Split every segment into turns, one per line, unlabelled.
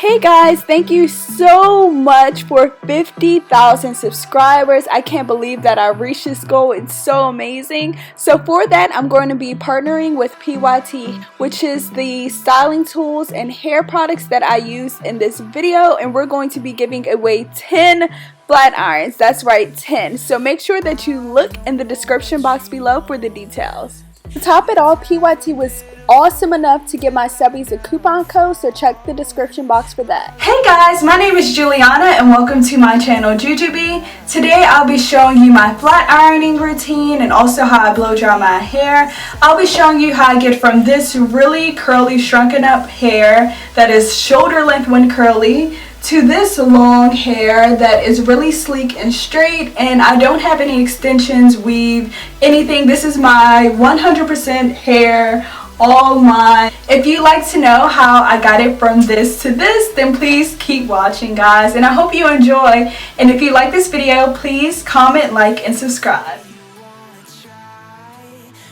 Hey guys, thank you so much for 50,000 subscribers. I can't believe that I reached this goal. It's so amazing. So for that, I'm going to be partnering with PYT, which is the styling tools and hair products that I use in this video, and we're going to be giving away 10 flat irons. That's right, 10. So make sure that you look in the description box below for the details. To top it all, PYT was awesome enough to give my subbies a coupon code, so check the description box for that.
Hey guys, my name is Juliana and welcome to my channel JeweJeweBee. Today I'll be showing you my flat ironing routine and also how I blow dry my hair. I'll be showing you how I get from this really curly shrunken up hair that is shoulder length when curly to this long hair that is really sleek and straight, and I don't have any extensions, weave, anything. This is my 100% hair, all mine. If you'd like to know how I got it from this to this, then please keep watching guys, and I hope you enjoy. And if you like this video, please comment, like, and subscribe.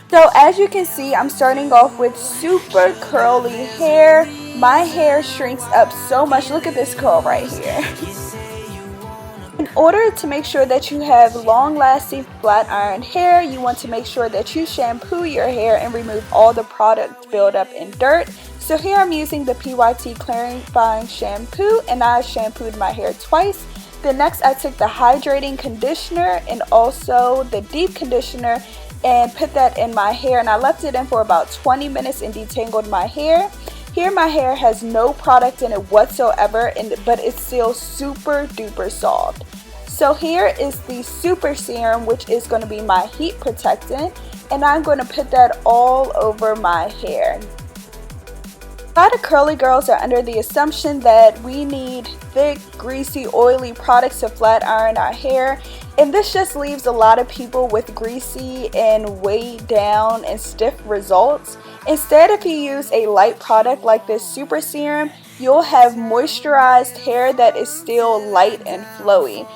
So as you can see, I'm starting off with super curly hair. My hair shrinks up so much. Look at this curl right here. In order to make sure that you have long-lasting flat iron hair, you want to make sure that you shampoo your hair and remove all the product buildup and dirt. So here I'm using the PYT Clarifying Shampoo, and I shampooed my hair twice. Then next I took the Hydrating Conditioner and also the Deep Conditioner and put that in my hair, and I left it in for about 20 minutes and detangled my hair. Here my hair has no product in it whatsoever, but it's still super duper soft. So here is the Super Serum, which is going to be my heat protectant, and I'm going to put that all over my hair. A lot of curly girls are under the assumption that we need thick, greasy, oily products to flat iron our hair, and this just leaves a lot of people with greasy and weighed down and stiff results. Instead, if you use a light product like this Super Serum, you'll have moisturized hair that is still light and flowy.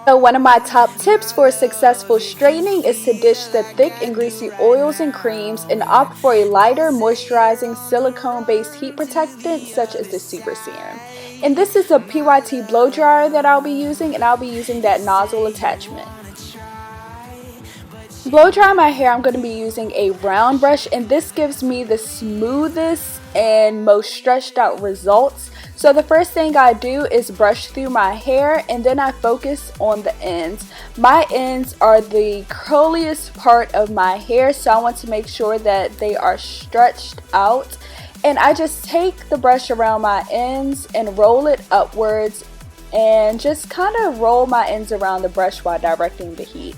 So one of my top tips for successful straightening is to ditch the thick and greasy oils and creams and opt for a lighter, moisturizing, silicone-based heat protectant such as the Super Serum. And this is a PYT blow dryer that I'll be using, and I'll be using that nozzle attachment. To blow dry my hair, I'm going to be using a round brush, and this gives me the smoothest and most stretched out results. So the first thing I do is brush through my hair, and then I focus on the ends. My ends are the curliest part of my hair, so I want to make sure that they are stretched out. And I just take the brush around my ends and roll it upwards, and just kind of roll my ends around the brush while directing the heat.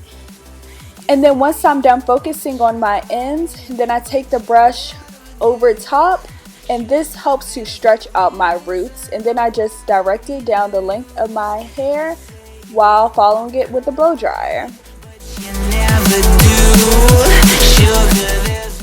And then once I'm done focusing on my ends, then I take the brush over top, and this helps to stretch out my roots, and then I just direct it down the length of my hair while following it with the blow dryer.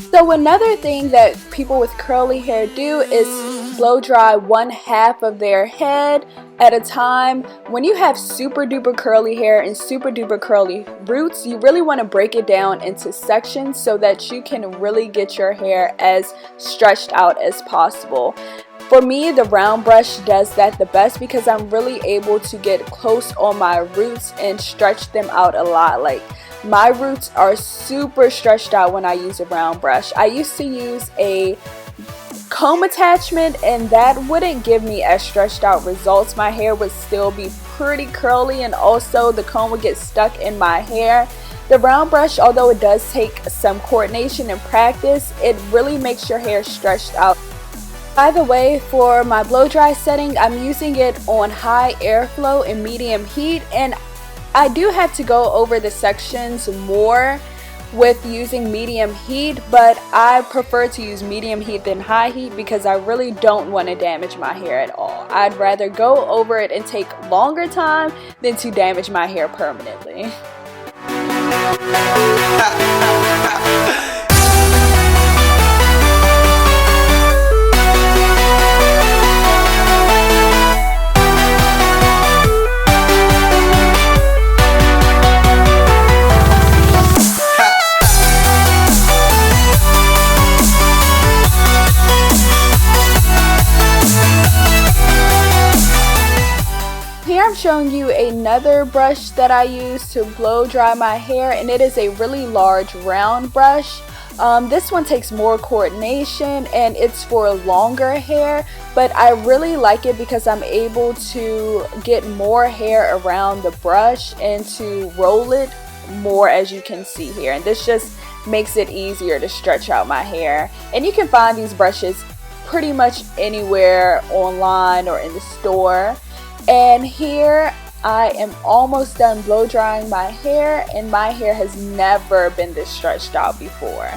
So another thing that people with curly hair do is blow dry one half of their head at a time. When you have super duper curly hair and super duper curly roots, you really want to break it down into sections so that you can really get your hair as stretched out as possible. For me, the round brush does that the best because I'm really able to get close on my roots and stretch them out a lot. Like, my roots are super stretched out when I use a round brush. I used to use a comb attachment, and that wouldn't give me as stretched out results. My hair would still be pretty curly, and also the comb would get stuck in my hair. The round brush, although it does take some coordination and practice, it really makes your hair stretched out. By the way, for my blow dry setting, I'm using it on high airflow and medium heat, and I do have to go over the sections more with using medium heat, but I prefer to use medium heat than high heat because I really don't want to damage my hair at all. I'd rather go over it and take longer time than to damage my hair permanently. I'm showing you another brush that I use to blow dry my hair, and it is a really large round brush. This one takes more coordination and it's for longer hair, but I really like it because I'm able to get more hair around the brush and to roll it more, as you can see here. And this just makes it easier to stretch out my hair. And you can find these brushes pretty much anywhere online or in the store. And here I am almost done blow drying my hair, and my hair has never been this stretched out before.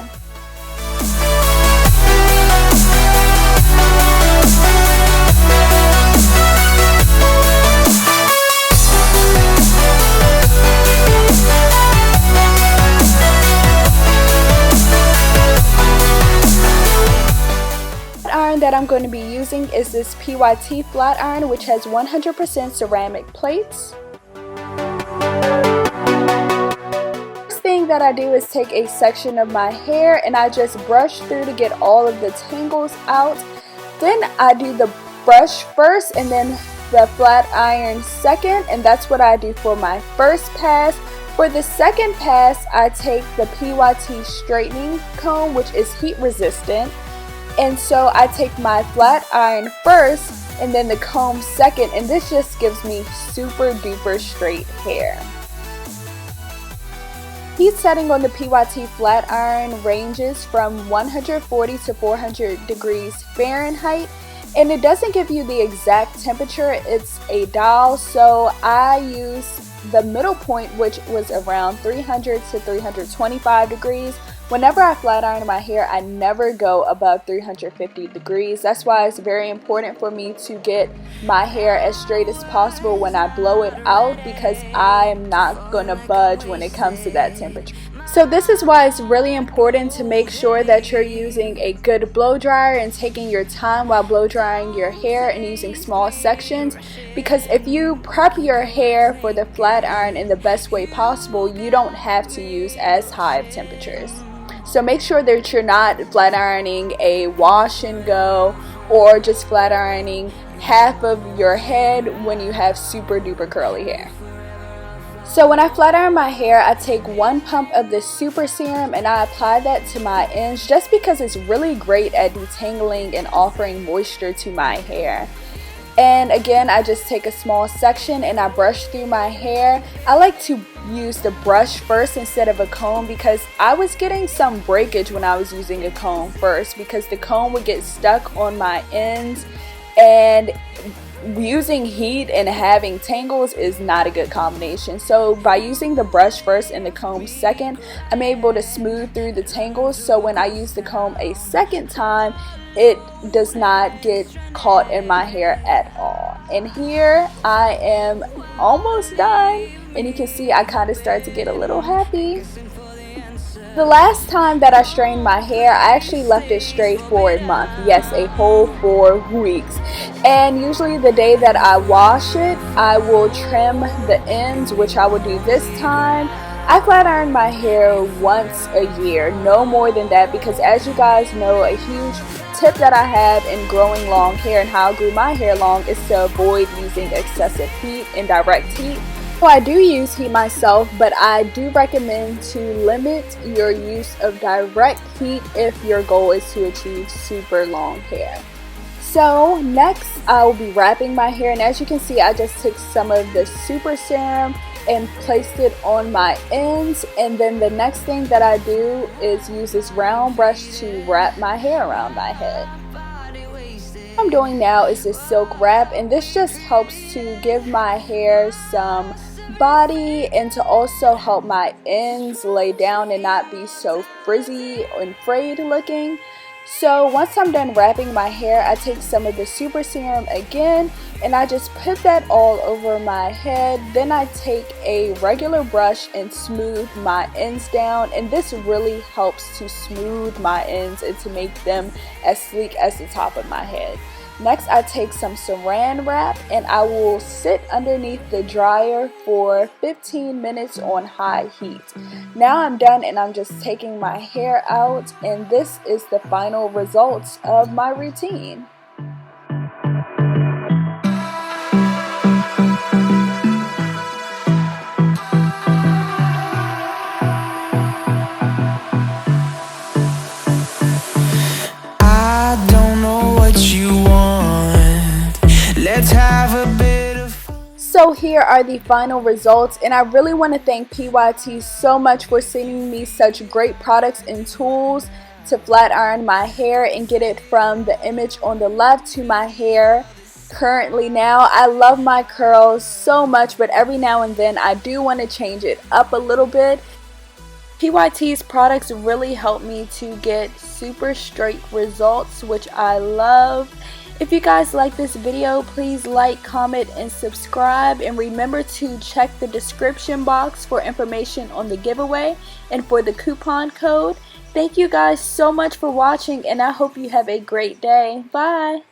That I'm going to be using is this PYT flat iron, which has 100% ceramic plates. First thing that I do is take a section of my hair and I just brush through to get all of the tangles out. Then I do the brush first and then the flat iron second, and that's what I do for my first pass. For the second pass, I take the PYT Straightening Comb, which is heat resistant. And so I take my flat iron first and then the comb second, and this just gives me super duper straight hair. Heat setting on the PYT flat iron ranges from 140 to 400 degrees Fahrenheit, and it doesn't give you the exact temperature, it's a dial, so I use the middle point, which was around 300 to 325 degrees. Whenever I flat iron my hair, I never go above 350 degrees. That's why it's very important for me to get my hair as straight as possible when I blow it out, because I'm not gonna budge when it comes to that temperature. So this is why it's really important to make sure that you're using a good blow dryer and taking your time while blow drying your hair and using small sections, because if you prep your hair for the flat iron in the best way possible, you don't have to use as high of temperatures. So make sure that you're not flat ironing a wash and go or just flat ironing half of your head when you have super duper curly hair. So when I flat iron my hair, I take 1 pump of the Super Serum and I apply that to my ends just because it's really great at detangling and offering moisture to my hair. And again, I just take a small section and I brush through my hair. I like to use the brush first instead of a comb because I was getting some breakage when I was using a comb first, because the comb would get stuck on my ends, and using heat and having tangles is not a good combination. So by using the brush first and the comb second, I'm able to smooth through the tangles, so when I use the comb a second time, it does not get caught in my hair at all. And here I am almost done, and you can see I kind of start to get a little happy. The last time that I strained my hair, I actually left it straight for a month. Yes, a whole 4 weeks. And usually the day that I wash it, I will trim the ends, which I will do this time. I flat iron my hair once a year, no more than that, because as you guys know, a huge tip that I have in growing long hair and how I grew my hair long is to avoid using excessive heat and direct heat. So I do use heat myself, but I do recommend to limit your use of direct heat if your goal is to achieve super long hair. So next I will be wrapping my hair, and as you can see, I just took some of the Super Serum and placed it on my ends, and then the next thing that I do is use this round brush to wrap my hair around my head. What I'm doing now is this silk wrap, and this just helps to give my hair some body and to also help my ends lay down and not be so frizzy and frayed looking. So once I'm done wrapping my hair, I take some of the Super Serum again and I just put that all over my head. Then I take a regular brush and smooth my ends down, and this really helps to smooth my ends and to make them as sleek as the top of my head. Next, I take some saran wrap and I will sit underneath the dryer for 15 minutes on high heat. Now I'm done and I'm just taking my hair out, and this is the final results of my routine. here are the final results, and I really want to thank PYT so much for sending me such great products and tools to flat iron my hair and get it from the image on the left to my hair currently now. I love my curls so much, but every now and then I do want to change it up a little bit. PYT's products really help me to get super straight results, which I love. If you guys like this video, please like, comment, and subscribe. And remember to check the description box for information on the giveaway and for the coupon code. Thank you guys so much for watching, and I hope you have a great day. Bye!